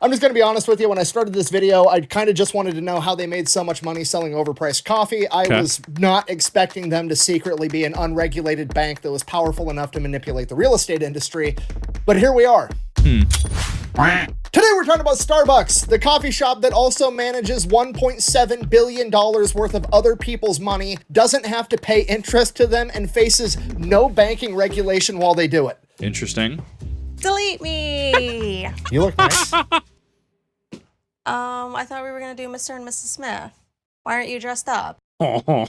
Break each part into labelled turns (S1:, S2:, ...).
S1: I'm just going to be honest with you. When I started this video, I kind of just wanted to know how they made so much money selling overpriced coffee. I was not expecting them to secretly be an unregulated bank that was powerful enough to manipulate the real estate industry. But here we are. Today we're talking about Starbucks, the coffee shop that also manages $1.7 billion worth of other people's money, doesn't have to pay interest to them, and faces no banking regulation while they do it.
S2: Interesting.
S3: Delete me.
S1: You look nice.
S3: I thought we were gonna do Mr. and Mrs. Smith. Why aren't you dressed up?
S1: I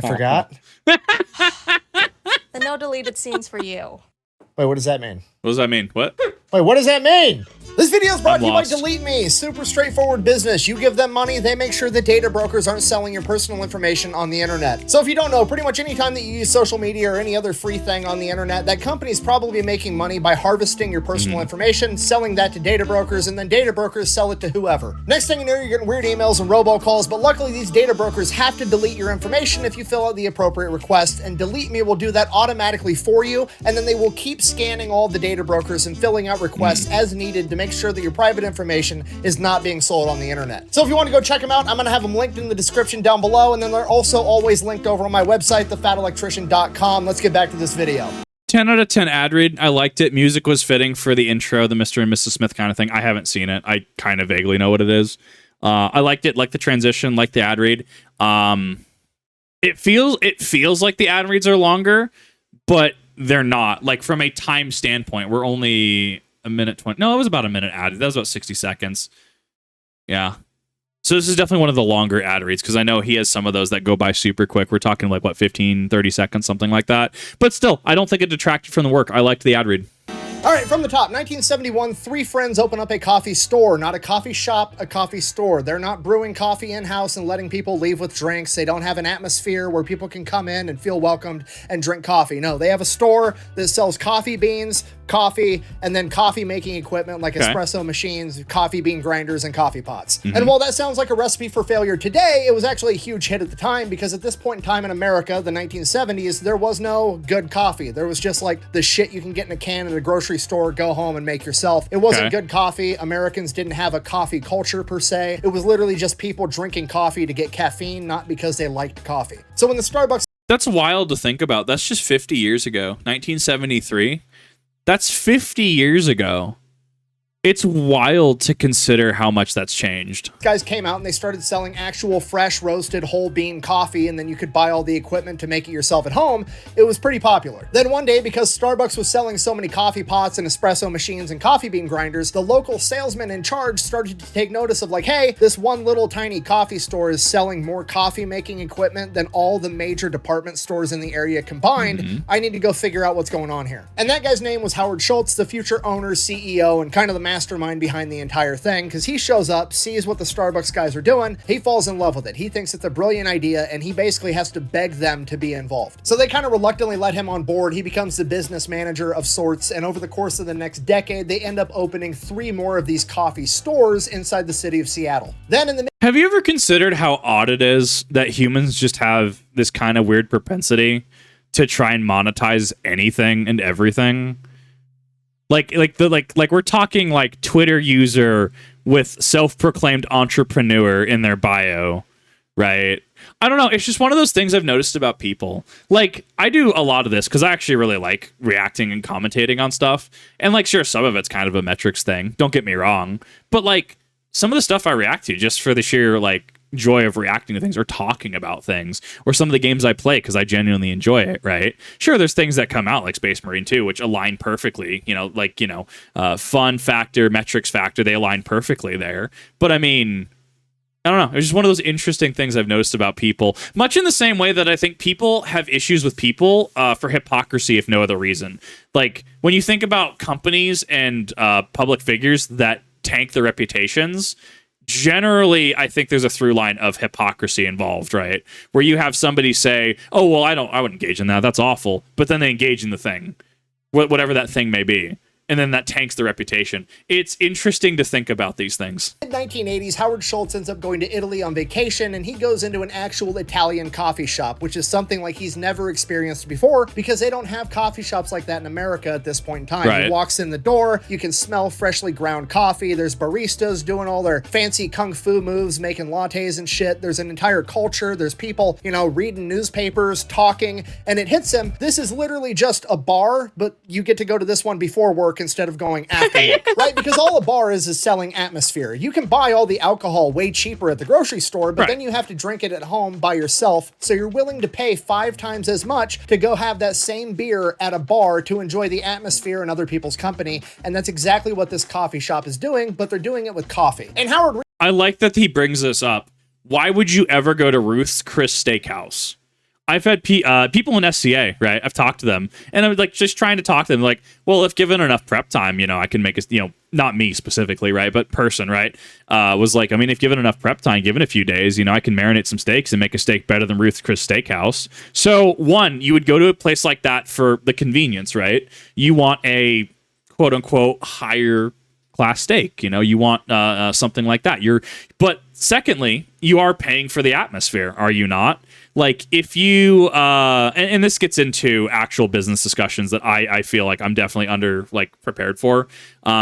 S1: forgot.
S3: The no deleted scenes for you.
S1: Wait, what does that mean?
S2: What does that mean? What?
S1: Wait, what does that mean? This video is brought to you by
S2: lost.
S1: Delete Me. Super straightforward business. You give them money, they make sure the data brokers aren't selling your personal information on the internet. So if you don't know, pretty much any time that you use social media or any other free thing on the internet, that company's probably making money by harvesting your personal information, selling that to data brokers, and then data brokers sell it to whoever. Next thing you know, you're getting weird emails and robocalls, but luckily these data brokers have to delete your information if you fill out the appropriate request, and Delete Me will do that automatically for you, and then they will keep scanning all the data brokers and filling out requests as needed to make sure that your private information is not being sold on the internet. So if you want to go check them out, I'm going to have them linked in the description down below, and then they're also always linked over on my website, thefatelectrician.com. Let's get back to this video.
S2: 10 out of 10 ad read. I liked it. Music was fitting for the intro, the Mr. and Mrs. Smith kind of thing. I haven't seen it. I kind of vaguely know what it is. I liked it, like the transition, like the ad read. It feels like the ad reads are longer, but they're not. Like from a time standpoint, we're only a minute 20. No, it was about a minute ad. That was about 60 seconds. Yeah. So this is definitely one of the longer ad reads because I know he has some of those that go by super quick. We're talking like, what, 15, 30 seconds, something like that. But still, I don't think it detracted from the work. I liked the ad read.
S1: All right, from the top, 1971, three friends open up a coffee store, not a coffee shop, a coffee store. They're not brewing coffee in-house and letting people leave with drinks. They don't have an atmosphere where people can come in and feel welcomed and drink coffee. No, they have a store that sells coffee beans, coffee, and then coffee making equipment like espresso machines, coffee bean grinders, and coffee pots. And while that sounds like a recipe for failure today, it was actually a huge hit at the time because at this point in time in America, the 1970s, there was no good coffee. There was just like the shit you can get in a can at a grocery store, go home and make yourself. It wasn't good coffee. Americans didn't have a coffee culture per se. It was literally just people drinking coffee to get caffeine, not because they liked coffee. So when the Starbucks...
S2: That's wild to think about. That's just 50 years ago. 1973. That's 50 years ago. It's wild to consider how much that's changed.
S1: Guys came out and they started selling actual fresh roasted whole bean coffee, and then you could buy all the equipment to make it yourself at home. It was pretty popular. Then one day, because Starbucks was selling so many coffee pots and espresso machines and coffee bean grinders, the local salesman in charge started to take notice of like, hey, this one little tiny coffee store is selling more coffee making equipment than all the major department stores in the area combined. I need to go figure out what's going on here. And that guy's name was Howard Schultz, the future owner, CEO, and kind of the mastermind behind the entire thing, because he shows up, sees what the Starbucks guys are doing, he falls in love with it. He thinks it's a brilliant idea, and he basically has to beg them to be involved. So they kind of reluctantly let him on board. He becomes the business manager of sorts, and over the course of the next decade, they end up opening 3 more of these coffee stores inside the city of Seattle. Then in the...
S2: Have you ever considered how odd it is that humans just have this kind of weird propensity to try and monetize anything and everything? Like we're talking like Twitter user with self-proclaimed entrepreneur in their bio, right? I don't know. It's just one of those things I've noticed about people. Like, I do a lot of this because I actually really like reacting and commentating on stuff. And like, sure, some of it's kind of a metrics thing. Don't get me wrong. But like, some of the stuff I react to just for the sheer like joy of reacting to things or talking about things, or some of the games I play because I genuinely enjoy it, right? Sure, there's things that come out like Space Marine 2, which align perfectly, fun factor, metrics factor, they align perfectly there. But I mean, I don't know. It's just one of those interesting things I've noticed about people, much in the same way that I think people have issues with people for hypocrisy, if no other reason. Like, when you think about companies and public figures that tank their reputations, generally, I think there's a through line of hypocrisy involved, right? Where you have somebody say, oh, well, I wouldn't engage in that. That's awful. But then they engage in the thing, whatever that thing may be. and then that tanks the reputation. It's interesting to think about these things.
S1: In the 1980s, Howard Schultz ends up going to Italy on vacation, and he goes into an actual Italian coffee shop, which is something like he's never experienced before because they don't have coffee shops like that in America at this point in time.
S2: Right.
S1: He walks in the door, you can smell freshly ground coffee. There's baristas doing all their fancy kung fu moves, making lattes and shit. There's an entire culture. There's people, you know, reading newspapers, talking, and it hits him. This is literally just a bar, but you get to go to this one before work instead of going after work, right? Because all a bar is selling atmosphere. You can buy all the alcohol way cheaper at the grocery store, but then you have to drink it at home by yourself. So you're willing to pay 5 times as much to go have that same beer at a bar to enjoy the atmosphere and other people's company. And that's exactly what this coffee shop is doing, but they're doing it with coffee. And Howard,
S2: I like that he brings this up. Why would you ever go to Ruth's Chris Steakhouse? I've had people in SCA, right? I've talked to them, and I'm like just trying to talk to them, like, well, if given enough prep time, you know, I can make a, you know, not me specifically, right, but person, right? Was like, I mean, if given enough prep time, given a few days, you know, I can marinate some steaks and make a steak better than Ruth's Chris Steakhouse. So, one, you would go to a place like that for the convenience, right? You want a quote unquote higher class steak, you know, you want something like that. But secondly, you are paying for the atmosphere, are you not? Like if you and this gets into actual business discussions that I feel like I'm definitely under like prepared for,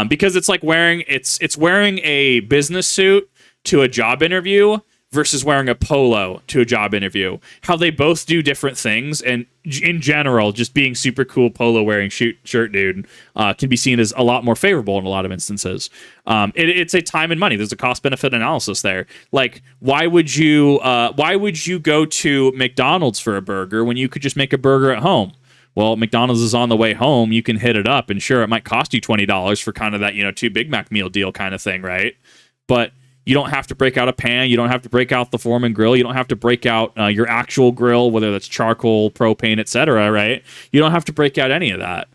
S2: because it's like wearing a business suit to a job interview versus wearing a polo to a job interview. How they both do different things, and in general, just being super cool polo wearing shirt dude can be seen as a lot more favorable in a lot of instances. It's a time and money. There's a cost benefit analysis there. Like, why would you go to McDonald's for a burger when you could just make a burger at home? Well, McDonald's is on the way home. You can hit it up, and sure, it might cost you $20 for kind of that, you know, 2 Big Mac meal deal kind of thing, right? But you don't have to break out a pan. You don't have to break out the Foreman grill. You don't have to break out your actual grill, whether that's charcoal, propane, etc. Right? You don't have to break out any of that.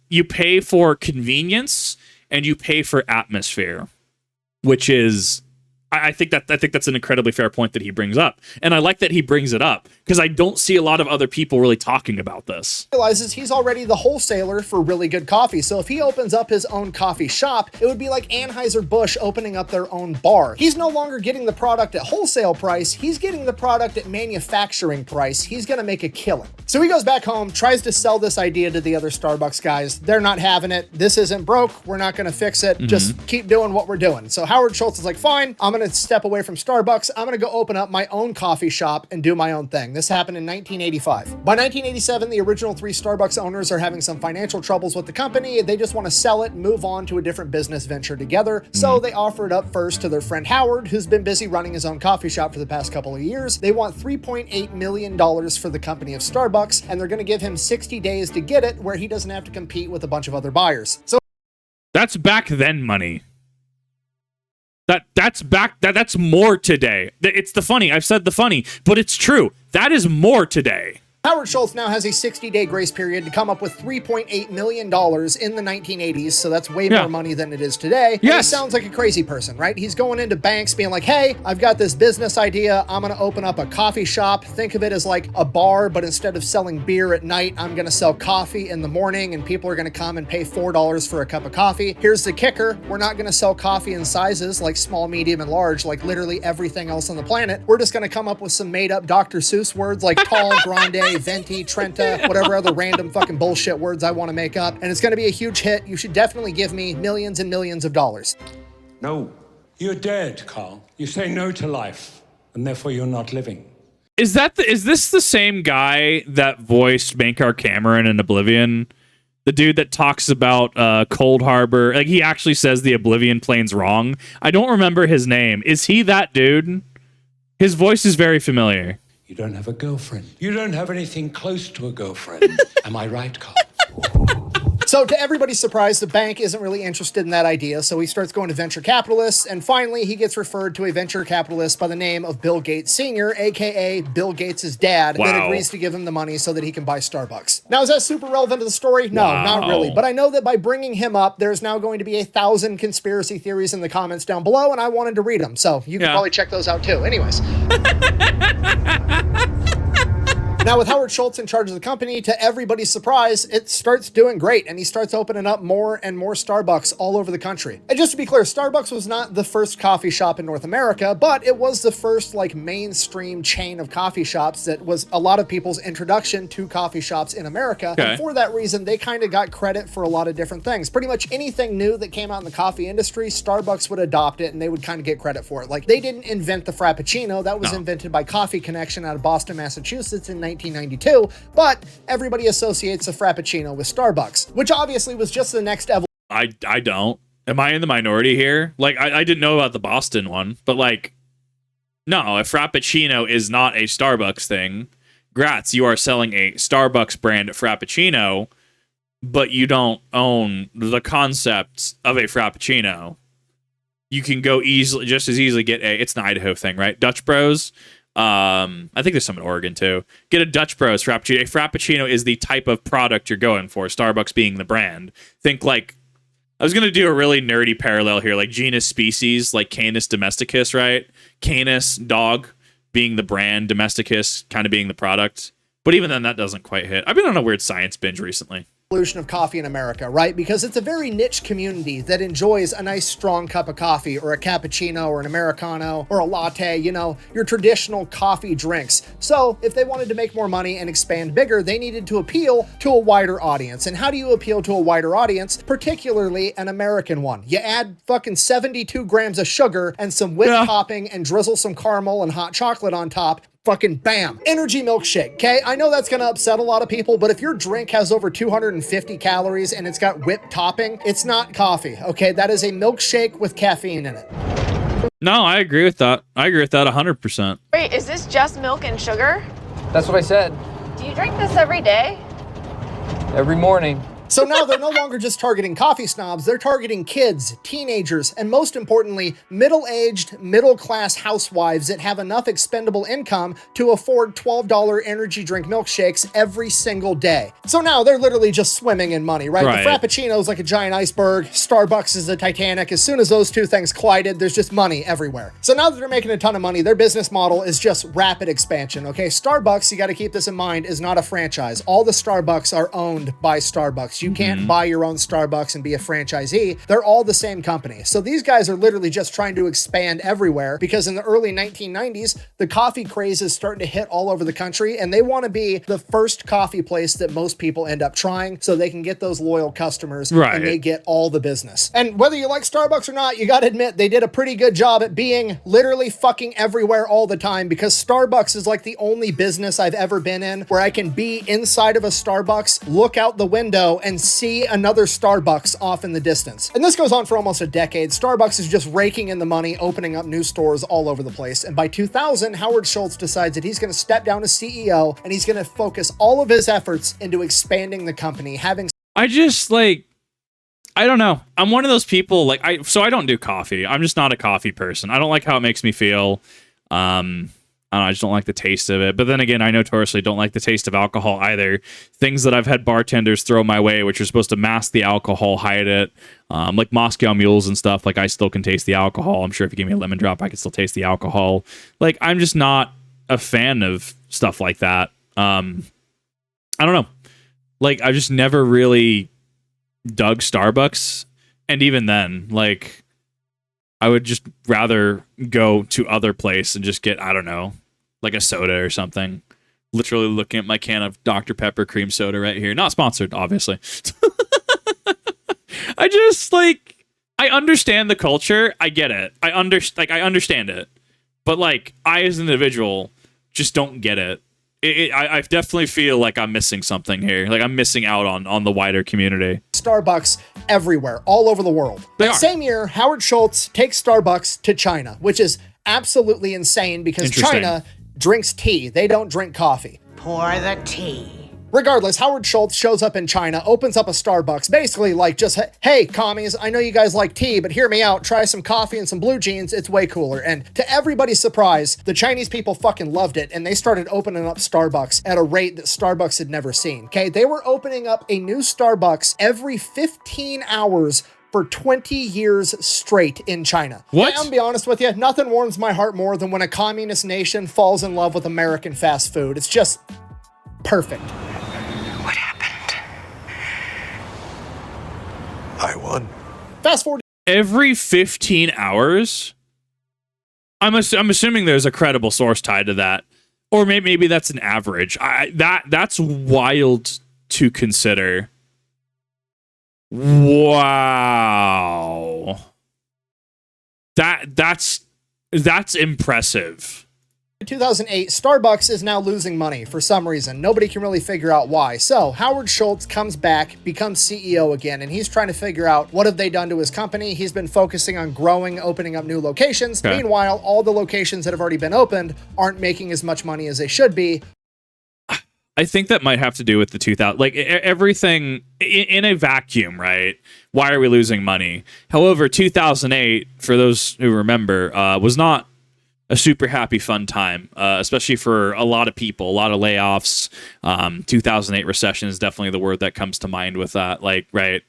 S2: You pay for convenience and you pay for atmosphere, which is, I think that's an incredibly fair point that he brings up, and I like that he brings it up because I don't see a lot of other people really talking about this.
S1: Realizes he's already the wholesaler for really good coffee, so if he opens up his own coffee shop, it would be like Anheuser-Busch opening up their own bar. He's no longer getting the product at wholesale price, he's getting the product at manufacturing price. He's gonna make a killing. So he goes back home, tries to sell this idea to the other Starbucks guys. They're not having it. This isn't broke. We're not gonna fix it. Just keep doing what we're doing. So Howard Schultz is like, fine, I'm gonna step away from Starbucks. I'm gonna go open up my own coffee shop and do my own thing. This happened in 1985. By 1987, the original 3 Starbucks owners are having some financial troubles with the company. They just want to sell it and move on to a different business venture together. So they offer it up first to their friend Howard, who's been busy running his own coffee shop for the past couple of years. They want $3.8 million for the company of Starbucks, and they're going to give him 60 days to get it, where he doesn't have to compete with a bunch of other buyers. So
S2: that's back then money. That's more today. It's the funny. I've said the funny, but it's true. That is more today.
S1: Howard Schultz now has a 60-day grace period to come up with $3.8 million in the 1980s, so that's way more money than it is today. Yes. He sounds like a crazy person, right? He's going into banks being like, hey, I've got this business idea. I'm going to open up a coffee shop. Think of it as like a bar, but instead of selling beer at night, I'm going to sell coffee in the morning, and people are going to come and pay $4 for a cup of coffee. Here's the kicker. We're not going to sell coffee in sizes like small, medium, and large, like literally everything else on the planet. We're just going to come up with some made-up Dr. Seuss words like tall, grande, venti, trenta, whatever other random fucking bullshit words I want to make up, and it's going to be a huge hit. You should definitely give me millions and millions of dollars.
S4: No, you're dead, Carl. You say no to life, and therefore you're not living.
S2: Is this the same guy that voiced Bankar Cameron in Oblivion? The dude that talks about Cold Harbor, like he actually says the Oblivion plane's wrong. I don't remember his name. Is he that dude? His voice is very familiar.
S4: You don't have a girlfriend. You don't have anything close to a girlfriend. Am I right, Carl?
S1: So to everybody's surprise, the bank isn't really interested in that idea, so he starts going to venture capitalists, and finally he gets referred to a venture capitalist by the name of Bill Gates Sr., aka Bill Gates' dad, that agrees to give him the money so that he can buy Starbucks. Now, is that super relevant to the story? No, not really, but I know that by bringing him up, there's now going to be 1,000 conspiracy theories in the comments down below, and I wanted to read them, so you can probably check those out too. Anyways. Now, with Howard Schultz in charge of the company, to everybody's surprise, it starts doing great, and he starts opening up more and more Starbucks all over the country. And just to be clear, Starbucks was not the first coffee shop in North America, but it was the first like mainstream chain of coffee shops that was a lot of people's introduction to coffee shops in America.
S2: Okay.
S1: And for that reason, they kind of got credit for a lot of different things. Pretty much anything new that came out in the coffee industry, Starbucks would adopt it and they would kind of get credit for it. Like, they didn't invent the Frappuccino. That was invented by Coffee Connection out of Boston, Massachusetts in 1992, but everybody associates a Frappuccino with Starbucks, which obviously was just the next evolution.
S2: I don't. Am I in the minority here? Like, I didn't know about the Boston one, but like, no, a Frappuccino is not a Starbucks thing. Grats, you are selling a Starbucks brand Frappuccino, but you don't own the concepts of a Frappuccino. You can go just as easily get it's an Idaho thing, right? Dutch Bros. I think there's some in Oregon too. Get a Dutch Bros Frappuccino. A Frappuccino is the type of product you're going for, Starbucks being the brand. Think like, I was going to do a really nerdy parallel here, like genus species, like Canis domesticus, right? Canis, dog, being the brand, domesticus kind of being the product. But even then, that doesn't quite hit. I've been on a weird science binge recently.
S1: Of coffee in America, right? Because it's a very niche community that enjoys a nice strong cup of coffee or a cappuccino or an Americano or a latte, you know, your traditional coffee drinks. So if they wanted to make more money and expand bigger, they needed to appeal to a wider audience. And how do you appeal to a wider audience, particularly an American one? You add fucking 72 grams of sugar and some whipped topping and drizzle some caramel and hot chocolate on top. Fucking bam. Energy milkshake, okay? I know that's gonna upset a lot of people, but if your drink has over 250 calories and it's got whipped topping, it's not coffee, okay? That is a milkshake with caffeine in it.
S2: No, I agree with that. I agree with that 100%.
S5: Wait, is this just milk and sugar?
S6: That's what I said.
S5: Do you drink this every day?
S6: Every morning.
S1: So now they're no longer just targeting coffee snobs, they're targeting kids, teenagers, and most importantly, middle-aged, middle-class housewives that have enough expendable income to afford $12 energy drink milkshakes every single day. So now they're literally just swimming in money, right? The Frappuccino is like a giant iceberg, Starbucks is a Titanic. As soon as those two things collided, there's just money everywhere. So now that they're making a ton of money, their business model is just rapid expansion, okay? Starbucks, you gotta keep this in mind, is not a franchise. All the Starbucks are owned by Starbucks. You can't buy your own Starbucks and be a franchisee. They're all the same company. So these guys are literally just trying to expand everywhere because in the early 1990s, the coffee craze is starting to hit all over the country and they want to be the first coffee place that most people end up trying so they can get those loyal customers and they get all the business. And whether you like Starbucks or not, you got to admit they did a pretty good job at being literally fucking everywhere all the time because Starbucks is like the only business I've ever been in where I can be inside of a Starbucks, look out the window and see another Starbucks off in the distance. And this goes on for almost a decade. Starbucks is just raking in the money, opening up new stores all over the place. And by 2000, Howard Schultz decides that he's going to step down as CEO and he's going to focus all of his efforts into expanding the company, having...
S2: I just like, I don't know. I'm one of those people like, I don't do coffee. I'm just not a coffee person. I don't like how it makes me feel. I don't know, I just don't like the taste of it. But then again, I notoriously don't like the taste of alcohol either. Things that I've had bartenders throw my way, which are supposed to mask the alcohol, hide it, like Moscow mules and stuff. Like, I still can taste the alcohol. I'm sure if you give me a lemon drop, I can still taste the alcohol. Like, I'm just not a fan of stuff like that. I don't know. Like, I just never really dug Starbucks. And even then, like, I would just rather go to other place and just get, I don't know, like a soda or something. Literally looking at my can of Dr. Pepper cream soda right here. Not sponsored, obviously. I just, like, I understand the culture. I get it. I understand it. But, like, I as an individual just don't get it. I definitely feel like I'm missing something here. Like, I'm missing out on the wider community.
S1: Starbucks everywhere, all over the world. That same year, Howard Schultz takes Starbucks to China, which is absolutely insane because China drinks tea. They don't drink coffee.
S7: Pour the tea.
S1: Regardless, Howard Schultz shows up in China, opens up a Starbucks, basically like just, hey, commies, I know you guys like tea, but hear me out, try some coffee and some blue jeans, it's way cooler. And to everybody's surprise, the Chinese people fucking loved it, and they started opening up Starbucks at a rate that Starbucks had never seen, okay? They were opening up a new Starbucks every 15 hours for 20 years straight in China.
S2: What?
S1: I'm gonna be honest with you, nothing warms my heart more than when a communist nation falls in love with American fast food. It's just... Perfect.
S7: What happened? I won.
S1: Fast forward.
S2: Every 15 hours, I'm assuming there's a credible source tied to that, or maybe that's an average. That's wild to consider. Wow, that's impressive.
S1: In 2008, Starbucks is now losing money for some reason. Nobody can really figure out why. So Howard Schultz comes back, becomes CEO again, and he's trying to figure out what have they done to his company. He's been focusing on growing, opening up new locations. Okay. Meanwhile, all the locations that have already been opened aren't making as much money as they should be.
S2: I think that might have to do with the 2000, like everything in a vacuum, right? Why are we losing money? However, 2008, for those who remember, was not a super happy, fun time, especially for a lot of people, a lot of layoffs. 2008 recession is definitely the word that comes to mind with that. Like, right.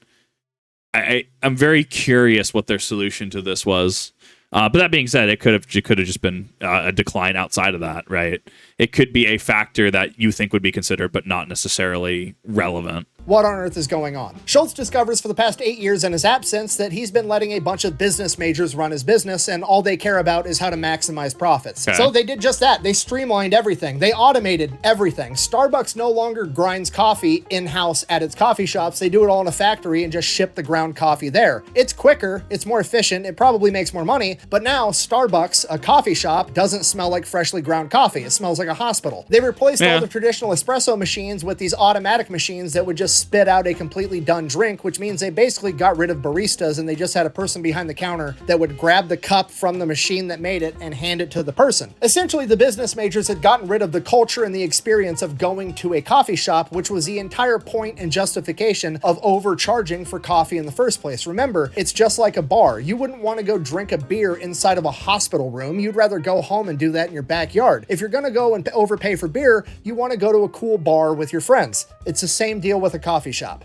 S2: I'm very curious what their solution to this was. But that being said, it could have just been a decline outside of that, right? It could be a factor that you think would be considered, but not necessarily relevant.
S1: What on earth is going on? Schultz discovers for the past 8 years in his absence that he's been letting a bunch of business majors run his business, and all they care about is how to maximize profits. Okay. So they did just that. They streamlined everything. They automated everything. Starbucks no longer grinds coffee in-house at its coffee shops. They do it all in a factory and just ship the ground coffee there. It's quicker, it's more efficient, it probably makes more money, but now Starbucks, a coffee shop, doesn't smell like freshly ground coffee. It smells like a hospital. They replaced all the traditional espresso machines with these automatic machines that would just spit out a completely done drink, which means they basically got rid of baristas and they just had a person behind the counter that would grab the cup from the machine that made it and hand it to the person. Essentially, the business majors had gotten rid of the culture and the experience of going to a coffee shop, which was the entire point and justification of overcharging for coffee in the first place. Remember, it's just like a bar. You wouldn't want to go drink a beer inside of a hospital room. You'd rather go home and do that in your backyard. If you're going to go and overpay for beer, you want to go to a cool bar with your friends. It's the same deal with a coffee shop.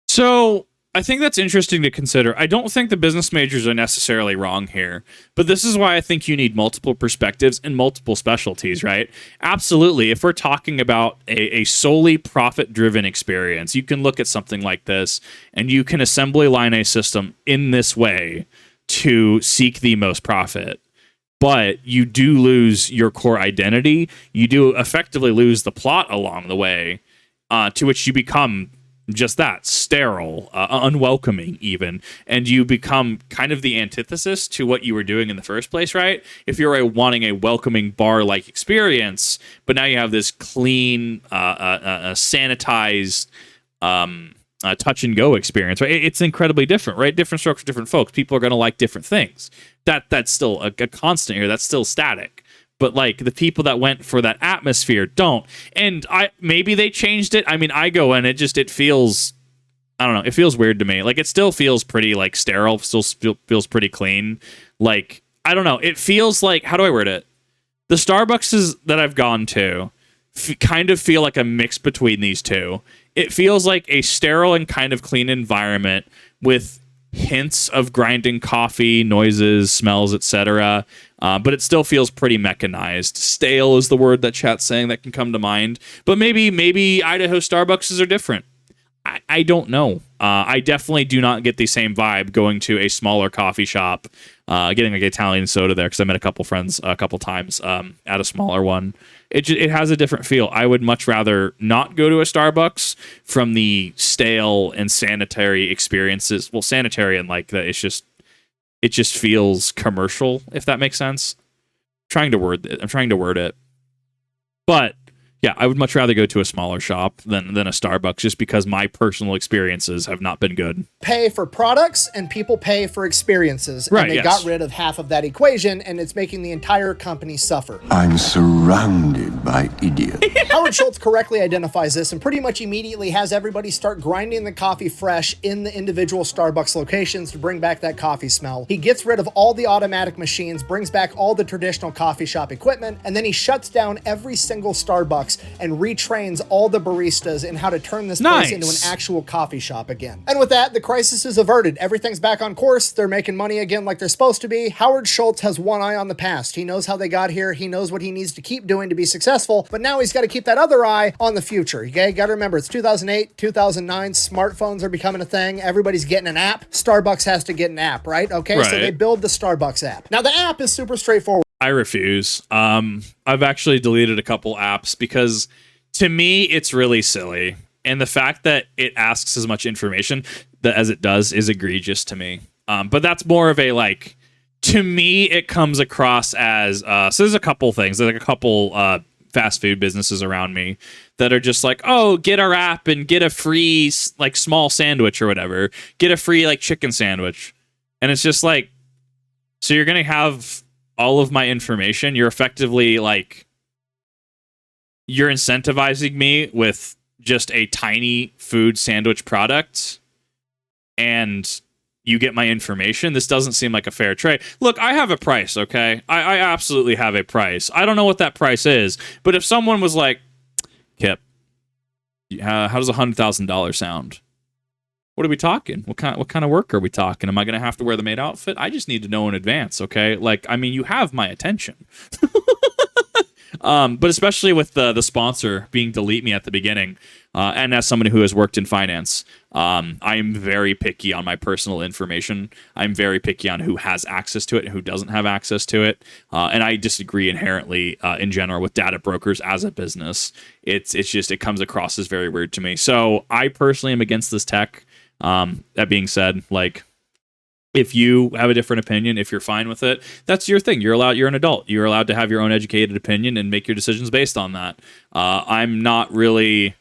S2: So I think that's interesting to consider. I don't think the business majors are necessarily wrong here, but this is why I think you need multiple perspectives and multiple specialties, right? Absolutely. If we're talking about a solely profit-driven experience, you can look at something like this and you can assembly line a system in this way to seek the most profit. But you do lose your core identity. You do effectively lose the plot along the way, to which you become just that, sterile, unwelcoming even, and you become kind of the antithesis to what you were doing in the first place, right? If you're wanting a welcoming bar-like experience, but now you have this clean, sanitized, touch-and-go experience, right? It's incredibly different, right? Different strokes for different folks. People are going to like different things. That's still a constant here. That's still static. But like the people that went for that atmosphere don't. And maybe they changed it. I mean, I go and it feels, I don't know, it feels weird to me. Like it still feels pretty like sterile, still feels pretty clean. Like, I don't know. It feels like, how do I word it? The Starbucks that I've gone to kind of feel like a mix between these two. It feels like a sterile and kind of clean environment with hints of grinding coffee, noises, smells, etc. But it still feels pretty mechanized. Stale is the word that chat's saying that can come to mind. But maybe Idaho Starbucks are different. I don't know. I definitely do not get the same vibe going to a smaller coffee shop, getting like Italian soda there, because I met a couple friends a couple times at a smaller one. It has a different feel. I would much rather not go to a Starbucks from the stale and sanitary experiences. Well, sanitary and like that. It just feels commercial, if that makes sense. I'm trying to word it. But yeah, I would much rather go to a smaller shop than a Starbucks, just because my personal experiences have not been good.
S1: Pay for products and people pay for experiences.
S2: Right,
S1: and they got rid of half of that equation, and it's making the entire company suffer.
S7: I'm surrounded by idiots.
S1: Howard Schultz correctly identifies this and pretty much immediately has everybody start grinding the coffee fresh in the individual Starbucks locations to bring back that coffee smell. He gets rid of all the automatic machines, brings back all the traditional coffee shop equipment, and then he shuts down every single Starbucks Starbucks and retrains all the baristas in how to turn this place into an actual coffee shop again. And with that, the crisis is averted. Everything's back on course. They're making money again like they're supposed to be. Howard Schultz has one eye on the past. He knows how they got here. He knows what he needs to keep doing to be successful, but now he's got to keep that other eye on the future. Okay, got to remember, it's 2008, 2009. Smartphones are becoming a thing. Everybody's getting an app. Starbucks has to get an app, right? Okay, so they build the Starbucks app. Now, the app is super straightforward.
S2: I refuse. I've actually deleted a couple apps because to me, it's really silly. And the fact that it asks as much information as it does is egregious to me. But that's more of a, like, to me, it comes across as, so there's a couple things. There's like a couple fast food businesses around me that are just like, oh, get our app and get a free, like, small sandwich or whatever. Get a free, like, chicken sandwich. And it's just like, so you're going to have all of my information. You're effectively, like, you're incentivizing me with just a tiny food sandwich product, and you get my information. This doesn't seem like a fair trade. Look, I have a price, okay? I absolutely have a price. I don't know what that price is, but if someone was like, Kip, how does $100,000 sound? What are we talking? What kind of work are we talking? Am I going to have to wear the maid outfit? I just need to know in advance, okay? Like, I mean, you have my attention. But especially with the sponsor being delete me at the beginning, and as somebody who has worked in finance, I'm very picky on my personal information. I'm very picky on who has access to it and who doesn't have access to it. And I disagree inherently, in general, with data brokers as a business. It's just, it comes across as very weird to me. So I personally am against this tech. That being said, like, if you have a different opinion, if you're fine with it, that's your thing. You're an adult. You're allowed to have your own educated opinion and make your decisions based on that. I'm not really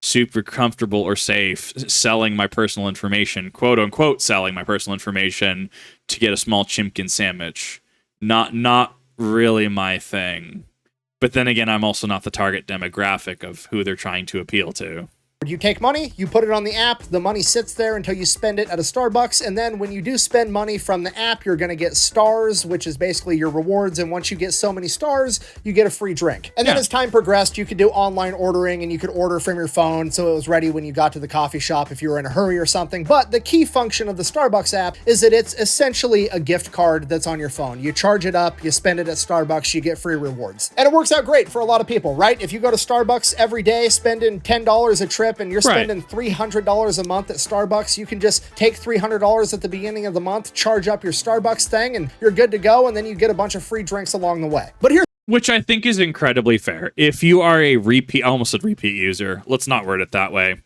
S2: super comfortable or safe selling my personal information, quote unquote, selling my personal information to get a small chimkin sandwich. Not really my thing. But then again, I'm also not the target demographic of who they're trying to appeal to.
S1: You take money, you put it on the app, the money sits there until you spend it at a Starbucks, and then when you do spend money from the app, you're going to get stars, which is basically your rewards, and once you get so many stars, you get a free drink. And then as time progressed, you could do online ordering, and you could order from your phone, so it was ready when you got to the coffee shop if you were in a hurry or something. But the key function of the Starbucks app is that it's essentially a gift card that's on your phone. You charge it up, you spend it at Starbucks, you get free rewards. And it works out great for a lot of people, right? If you go to Starbucks every day, spending $10 a trip, and you're spending $300 a month at Starbucks, you can just take $300 at the beginning of the month, charge up your Starbucks thing, and you're good to go, and then you get a bunch of free drinks along the way. But here's
S2: which I think is incredibly fair. If you are a repeat, almost a repeat user, let's not word it that way.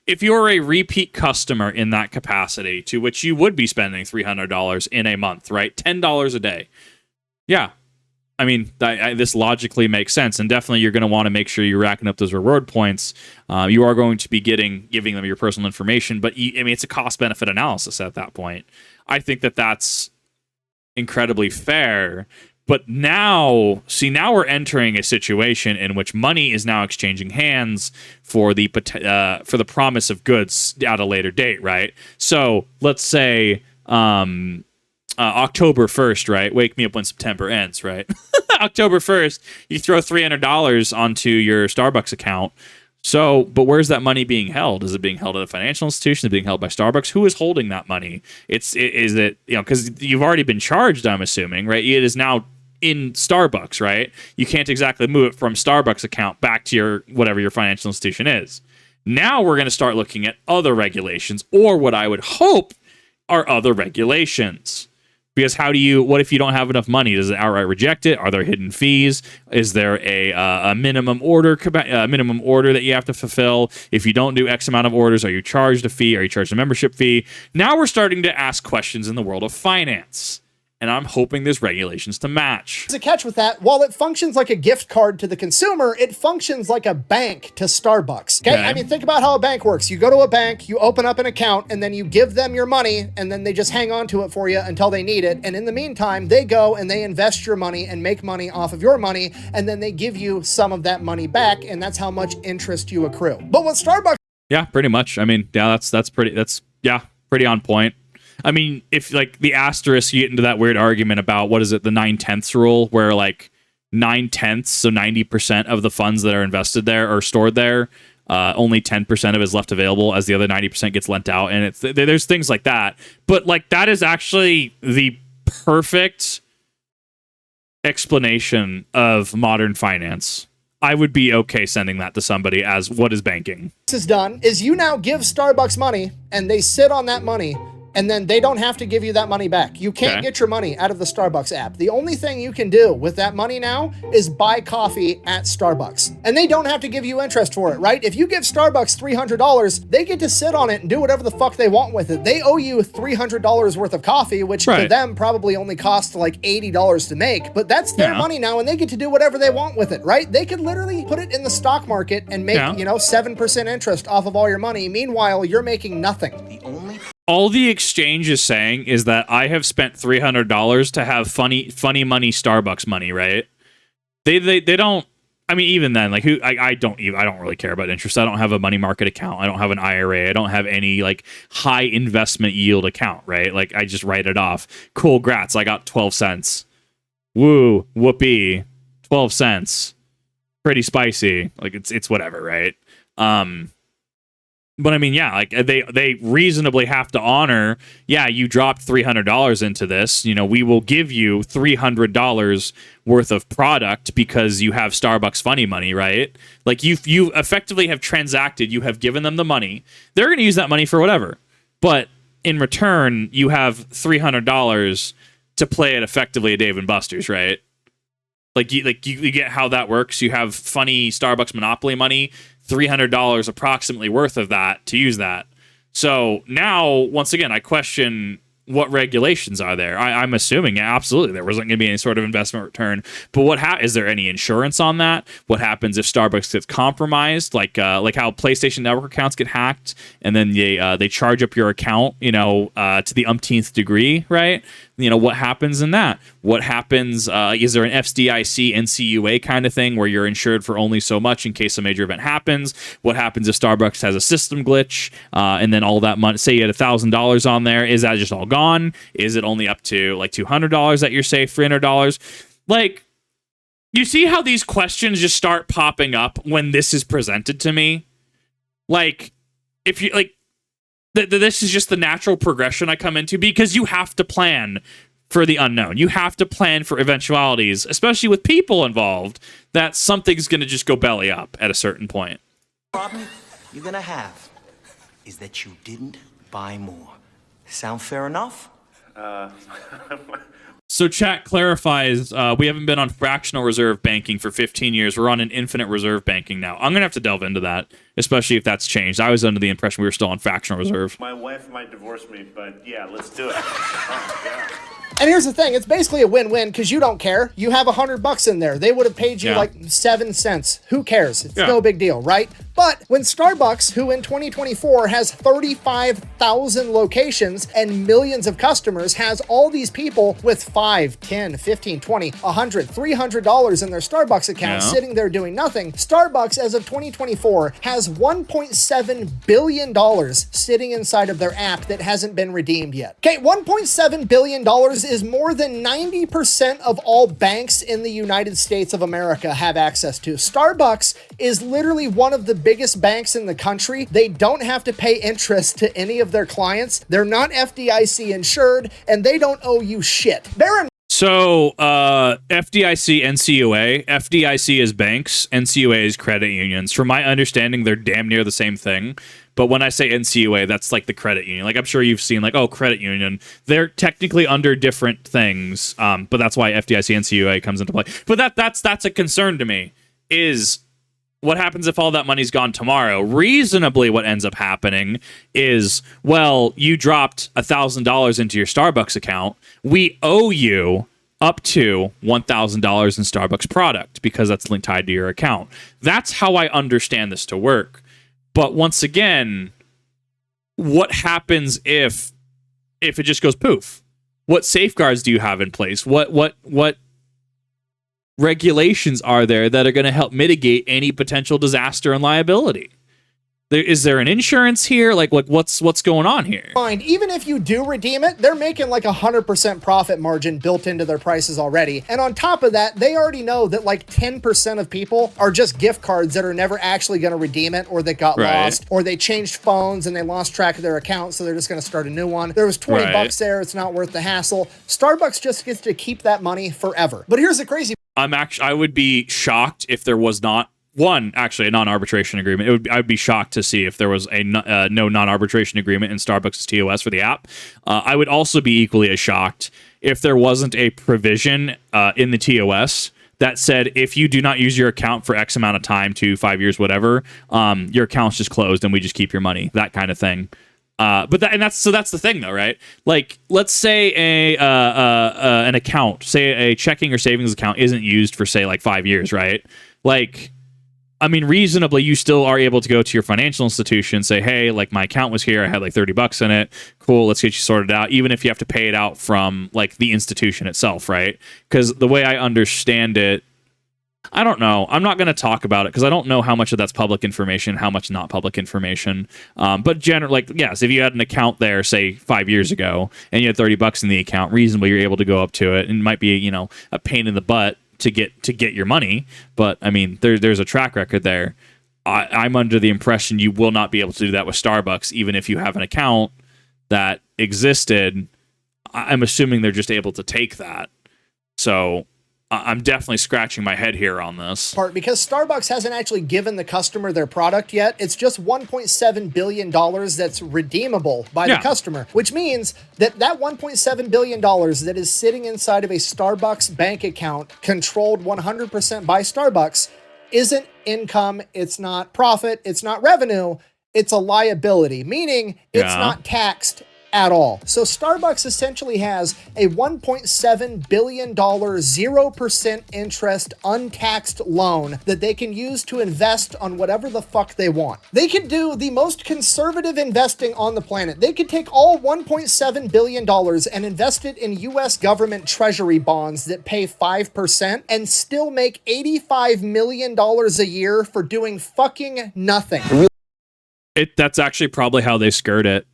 S2: If you're a repeat customer in that capacity, to which you would be spending $300 in a month, right? $10 a day. Yeah. I mean, this logically makes sense, and definitely you're going to want to make sure you're racking up those reward points. You are going to be giving them your personal information, but I mean, it's a cost-benefit analysis at that point. I think that's incredibly fair. But now we're entering a situation in which money is now exchanging hands for the promise of goods at a later date, right? So let's say October 1st, right? Wake me up when September ends, right? October 1st, you throw $300 onto your Starbucks account. So, but where's that money being held? Is it being held at a financial institution? Is it being held by Starbucks? Who is holding that money? Is it, because you've already been charged, I'm assuming, right? It is now in Starbucks, right? You can't exactly move it from Starbucks account back to your whatever your financial institution is. Now we're going to start looking at other regulations, or what I would hope are other regulations. Because what if you don't have enough money? Does it outright reject it? Are there hidden fees? Is there a minimum order that you have to fulfill? If you don't do X amount of orders, are you charged a fee? Are you charged a membership fee? Now we're starting to ask questions in the world of finance. And I'm hoping there's regulations to match.
S1: There's a catch with that. While it functions like a gift card to the consumer, it functions like a bank to Starbucks. Okay? I mean, think about how a bank works. You go to a bank, you open up an account, and then you give them your money, and then they just hang on to it for you until they need it. And in the meantime, they go and they invest your money and make money off of your money, and then they give you some of that money back, and that's how much interest you accrue. But what Starbucks...
S2: Yeah, pretty much. I mean, yeah, that's pretty on point. I mean, if like the asterisk, you get into that weird argument about what is it, the 9/10 rule, where like 9/10, so 90% of the funds that are invested there or stored there. Only 10% of it is left available as the other 90% gets lent out. And there's things like that. But like that is actually the perfect explanation of modern finance. I would be okay sending that to somebody as what is banking.
S1: This is done is you now give Starbucks money and they sit on that money and then they don't have to give you that money back. You can't get your money out of the Starbucks app. The only thing you can do with that money now is buy coffee at Starbucks. And they don't have to give you interest for it, right? If you give Starbucks $300, they get to sit on it and do whatever the fuck they want with it. They owe you $300 worth of coffee, which to them probably only costs like $80 to make, but that's their money now and they get to do whatever they want with it, right? They could literally put it in the stock market and make, 7% interest off of all your money. Meanwhile, you're making nothing.
S2: All the exchange is saying is that I have spent $300 to have funny money Starbucks money, right? They don't. I mean, even then, like I don't really care about interest. I don't have a money market account. I don't have an IRA. I don't have any like high investment yield account, right? Like I just write it off. Cool, grats. I got 12 cents. Woo, whoopee, 12 cents. Pretty spicy. Like it's whatever, right? But I mean, yeah, like they reasonably have to honor, you dropped $300 into this. We will give you $300 worth of product because you have Starbucks funny money, right? Like you effectively have transacted, you have given them the money. They're going to use that money for whatever. But in return, you have $300 to play it effectively at Dave & Buster's, right? Like you get how that works. You have funny Starbucks Monopoly money, $300 approximately worth of that to use that. So now, once again, I question what regulations are there. I'm assuming absolutely there wasn't going to be any sort of investment return. But is there any insurance on that? What happens if Starbucks gets compromised? Like how PlayStation Network accounts get hacked, and then they charge up your account, to the umpteenth degree, right? What happens in that? What happens? Is there an FDIC NCUA kind of thing where you're insured for only so much in case a major event happens? What happens if Starbucks has a system glitch and then all that money? Say you had $1,000 on there, is that just all gone? Is it only up to like $200 that you're safe? $300? Like, you see how these questions just start popping up when this is presented to me? Like, if you like. This is just the natural progression I come into because you have to plan for the unknown. You have to plan for eventualities, especially with people involved, that something's going to just go belly up at a certain point.
S8: The problem you're going to have is that you didn't buy more. Sound fair enough?
S2: So chat clarifies, we haven't been on fractional reserve banking for 15 years. We're on an infinite reserve banking now. I'm going to have to delve into that, especially if that's changed. I was under the impression we were still on fractional reserve.
S9: My wife might divorce me, but yeah, let's do it. Oh, yeah.
S1: And here's the thing, it's basically a win-win because you don't care. You have $100 in there. They would have paid you like 7 cents. Who cares? It's no big deal, right? But when Starbucks, who in 2024 has 35,000 locations and millions of customers, has all these people with $5, $10, $15, $20, $100, $300 in their Starbucks account sitting there doing nothing, Starbucks, as of 2024, has $1.7 billion sitting inside of their app that hasn't been redeemed yet. Okay, $1.7 billion is more than 90% of all banks in the United States of America have access to. Starbucks is literally one of the biggest banks in the country. They don't have to pay interest to any of their clients. They're not FDIC insured, and they don't owe you shit.
S2: So, FDIC, NCUA. FDIC is banks, NCUA is credit unions. From my understanding, they're damn near the same thing. But when I say NCUA, that's like the credit union. Like, I'm sure you've seen, like, credit union. They're technically under different things, but that's why FDIC, NCUA comes into play. But that's a concern to me, is what happens if all that money's gone tomorrow? Reasonably, what ends up happening is, well, you dropped $1,000 into your Starbucks account. We owe you up to $1,000 in Starbucks product because that's linked tied to your account. That's how I understand this to work. But once again, what happens if it just goes poof? What safeguards do you have in place? What regulations are there that are going to help mitigate any potential disaster and liability? Is there an insurance here? Like what's going on here?
S1: Mind, even if you do redeem it, they're making like 100% profit margin built into their prices already. And on top of that, they already know that like 10% of people are just gift cards that are never actually going to redeem it, or that got lost, or they changed phones and they lost track of their account, so they're just going to start a new one. There was 20 bucks there. It's not worth the hassle. Starbucks just gets to keep that money forever. But here's the crazy.
S2: I would be shocked if there was not a non-arbitration agreement. I would be shocked to see if there was a no non-arbitration agreement in Starbucks' TOS for the app. I would also be equally as shocked if there wasn't a provision in the TOS that said if you do not use your account for X amount of time, 2, 5 years, whatever, your account's just closed and we just keep your money. That kind of thing. That's the thing though, right? Like, let's say an account, say a checking or savings account isn't used for say like 5 years, right? Like, I mean, reasonably, you still are able to go to your financial institution and say, hey, like my account was here. I had like 30 bucks in it. Cool. Let's get you sorted out. Even if you have to pay it out from like the institution itself, right? Because the way I understand it, I don't know. I'm not going to talk about it because I don't know how much of that's public information, how much not public information. But like, yes, if you had an account there, say 5 years ago, and you had 30 bucks in the account, reasonably, you're able to go up to it, and it might be, a pain in the butt to get your money, but I mean, there's a track record there. I'm under the impression you will not be able to do that with Starbucks, even if you have an account that existed. I'm assuming they're just able to take that. So I'm definitely scratching my head here on this
S1: part, because Starbucks hasn't actually given the customer their product yet. It's just $1.7 billion that's redeemable by the customer, which means that $1.7 billion that is sitting inside of a Starbucks bank account controlled 100% by Starbucks isn't income. It's not profit. It's not revenue. It's a liability, meaning it's not taxed at all. So Starbucks essentially has a $1.7 billion 0% interest untaxed loan that they can use to invest on whatever the fuck they want. They could do the most conservative investing on the planet. They could take all $1.7 billion and invest it in US government treasury bonds that pay 5% and still make $85 million a year for doing fucking nothing.
S2: That's actually probably how they skirt it.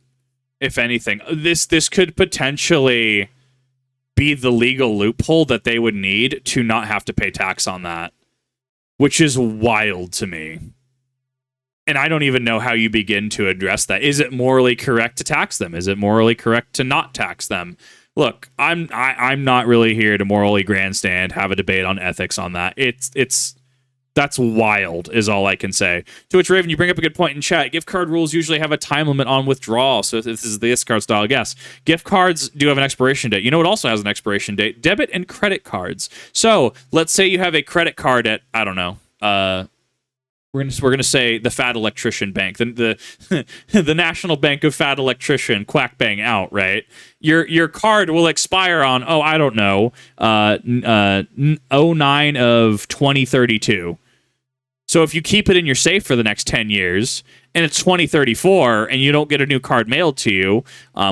S2: If anything, this could potentially be the legal loophole that they would need to not have to pay tax on that, which is wild to me. And I don't even know how you begin to address that. Is it morally correct to tax them? Is it morally correct to not tax them? Look, I'm not really here to morally grandstand, have a debate on ethics on that. That's wild, is all I can say. To which, Raven, you bring up a good point in chat. Gift card rules usually have a time limit on withdrawal. So if this is the gift card style, yes. Gift cards do have an expiration date. You know what also has an expiration date? Debit and credit cards. So let's say you have a credit card at, I don't know, we're gonna say the Fat Electrician Bank, the National Bank of Fat Electrician, quack bang out, right? Your card will expire on, I don't know, 09 of 2032. So if you keep it in your safe for the next 10 years, and it's 2034, and you don't get a new card mailed to you,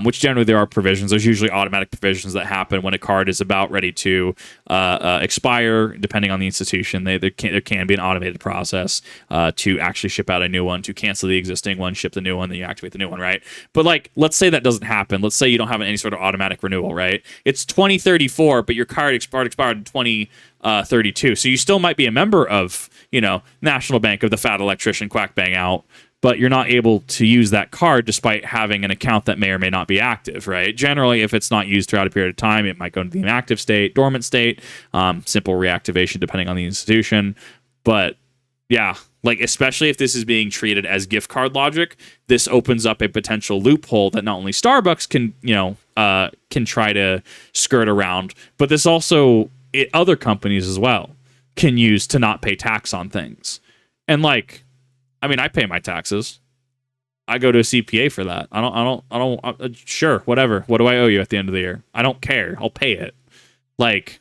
S2: which generally there are provisions. There's usually automatic provisions that happen when a card is about ready to expire, depending on the institution. There can be an automated process to actually ship out a new one, to cancel the existing one, ship the new one, then you activate the new one, right? But like, let's say that doesn't happen. Let's say you don't have any sort of automatic renewal, right? It's 2034, but your card expired in 2032. So you still might be a member of, National Bank of the Fat Electrician, quack bang out, but you're not able to use that card despite having an account that may or may not be active, right? Generally, if it's not used throughout a period of time, it might go into the inactive state, dormant state, simple reactivation depending on the institution. But yeah, like, especially if this is being treated as gift card logic, this opens up a potential loophole that not only Starbucks can try to skirt around, but this also other companies as well can use to not pay tax on things. And like, I mean, I pay my taxes. I go to a CPA for that. I don't, sure, whatever. What do I owe you at the end of the year? I don't care. I'll pay it. Like,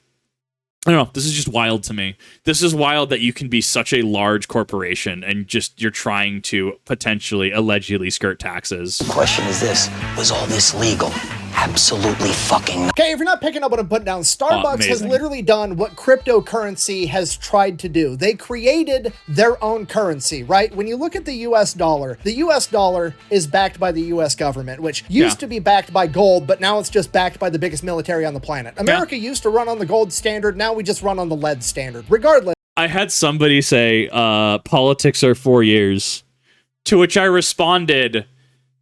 S2: I don't know. This is just wild to me. This is wild that you can be such a large corporation and just you're trying to potentially, allegedly skirt taxes.
S8: The question is this, was all this legal? absolutely fucking
S1: Okay, if you're not picking up what I'm putting down, Starbucks has literally done what cryptocurrency has tried to do. They created their own currency, right? When you look at the US dollar is backed by the US government, which used to be backed by gold, but now it's just backed by the biggest military on the planet. America used to run on the gold standard, now we just run on the lead standard. Regardless.
S2: I had somebody say, politics are 4 years, to which I responded,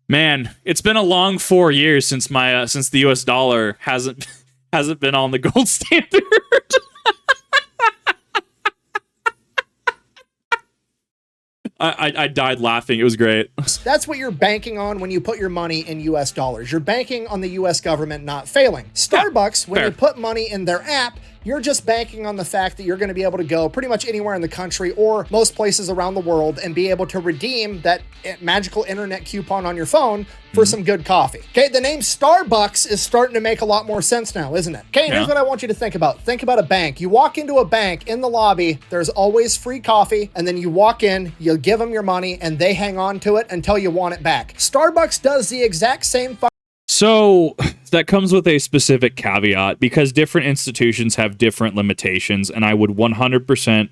S2: man, it's been a long 4 years since my since the US dollar hasn't been on the gold standard. I died laughing. It was great.
S1: That's what you're banking on when you put your money in US dollars. You're banking on the US government not failing. Starbucks, when you put money in their app, you're just banking on the fact that you're going to be able to go pretty much anywhere in the country or most places around the world and be able to redeem that magical internet coupon on your phone for some good coffee. Okay, the name Starbucks is starting to make a lot more sense now, isn't it? Okay, here's what I want you to think about. Think about a bank. You walk into a bank, in the lobby, there's always free coffee, and then you walk in, you give them your money, and they hang on to it until you want it back. Starbucks does the exact same
S2: So that comes with a specific caveat because different institutions have different limitations, and I would 100%